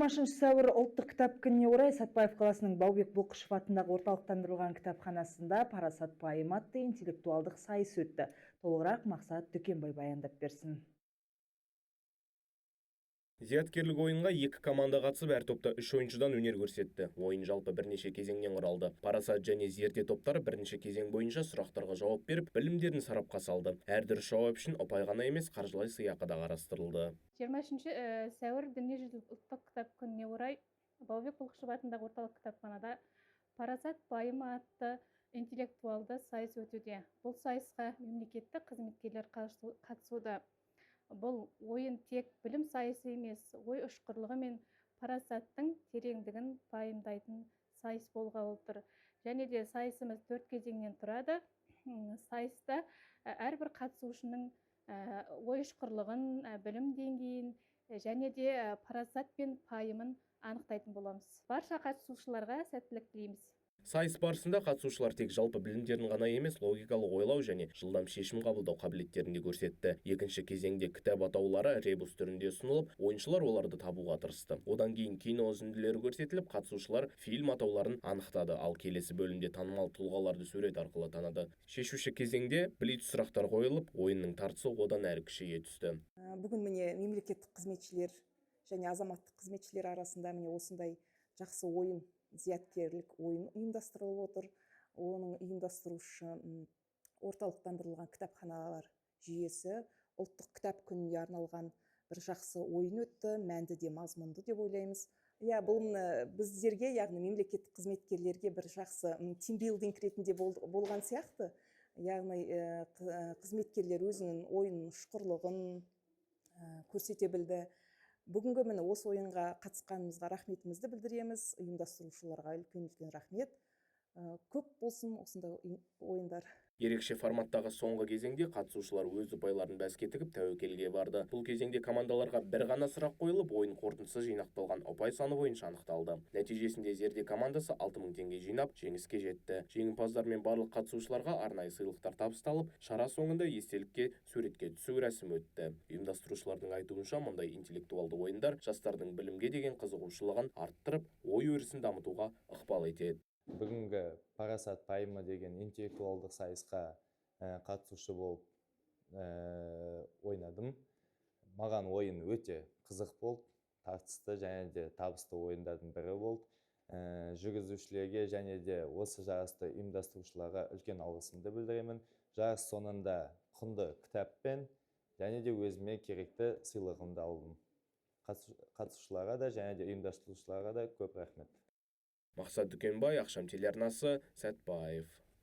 20 сәуір ұлттық кітап күніне орай Сәтпаев қаласының Баубек Бұлқышев атындағы орталықтандырылған кітапханасында «Парасат пайым» атты интеллектуалдық сайыс өтті. Толығырақ Мақсат Дүкенбай баяндап берсін. Зияткерлік ойынға екі команда қатысып, әр топта 3 ойыншыдан өнер көрсетті. Ойын жалпы бірнеше кезеңнен құралды. Парасат және зерде топтары бірнеше кезең бойынша сұрақтарға жауап беріп, білімдерін сарапқа салды. Әр дұрыс жауап үшін ұпай ғана емес, қаржылай сыйақы да қарастырылды. 20 сәуір дүниежүзілік ұлттық кітап күніне орай Баубек Бұлқышев атындағы орталық кітапханада «Парасат пайым» атты интеллектуалды сайыс өтуде. Бұл сайысқа мемлекеттік қызметкерлер қатысуда. Бұл ойын тек білім сайысы емес, ой ұшқырлығы мен парасаттың тереңдігін пайымдайтын сайыс болғалы тұр. Және де сайысымыз 4 кезеңнен тұрады. Сайыста әрбір қатысушының ой ұшқырлығын, білім деңгейін және де парасат пен пайымын анықтайтын боламыз. Барша қатысушыларға сәттілік тілейміз. Сайыс барысында қатысушылар тек жалпы білімдерін ғана емес, логикалық ойлау және жылдам шешім қабылдау қабілеттерін де көрсетті. Екінші кезеңде кітап атаулары ребус түрінде ұсынылып, ойыншылар оларды табуға тырысты. Одан кейін кино үзінділері көрсетіліп, қатысушылар фильм атауларын анықтады, ал келесі бөлімде танымал тұлғаларды сурет арқылы таныды. Шешуші кезеңде блиц сұрақтар қойылып, ойынның тартысы одан әрі күшейе түсті. Бүгін міне мемлекеттік қызметшілер және азаматтық қызметшілер арасында міне осындай жақсы ойын, зияткерлік ойын ұйымдастырылып отыр. Оның ұйымдастырушы орталықтандырылған кітапханалар жүйесі ұлттық кітап күніне арналған бір жақсы ойын өтті, мәнді де мазмұнды деп ойлаймыз. Бұл біздерге, яғни мемлекеттік қызметкерлерге бір жақсы тимбилдинг ретінде болған сияқты. Яғни қызметкерлер өзінің ойын ұшқырлығын көрсете білді. Бүгінгі міне осы ойынға қатысқанымызға рахметімізді білдіреміз. Ұйымдастырушыларға үлкен рахмет. Көп болсын осындай ойындар. Ерекше форматтағы соңғы кезеңде қатысушылар өз ұпайларын бәске тігіп тәуекелге барды. Бұл кезеңде командаларға бір ғана сұрақ қойылып, ойын қорытындысы жинақталған ұпай саны бойынша анықталды. Нәтижесінде зерде командасы 6000 теңге жинап, жеңіске жетті. Жеңімпаздар мен барлық қатысушыларға арнайы сыйлықтар табысталып, шара соңында естелікке суретке түсу рәсімі өтті. Ұйымдастырушылардың айтуынша, мұндай интеллектуалды ойындар жастардың білімге деген қызығушылығын арттырып, ой өрісін дамытуға ықпал етеді. Бүгінгі «Парасат пайымы» деген интеллектуалдық сайысқа қатысушы болып ойнадым. Маған ойын өте қызық болды, тартысты және де табысты ойындардың бірі болды. Жүргізушілерге және де осы жарысты ұйымдастырушыларға үлкен алғысымды білдіремін. Жарыс соңында құнды кітаппен және де өзіме керекті сыйлығымды алдым. Қатысушыларға да және де ұйымдастырушыларға да көп рахмет. Мақсат Дүкенбай, Ақшам телеарнасы, Сәтпаев.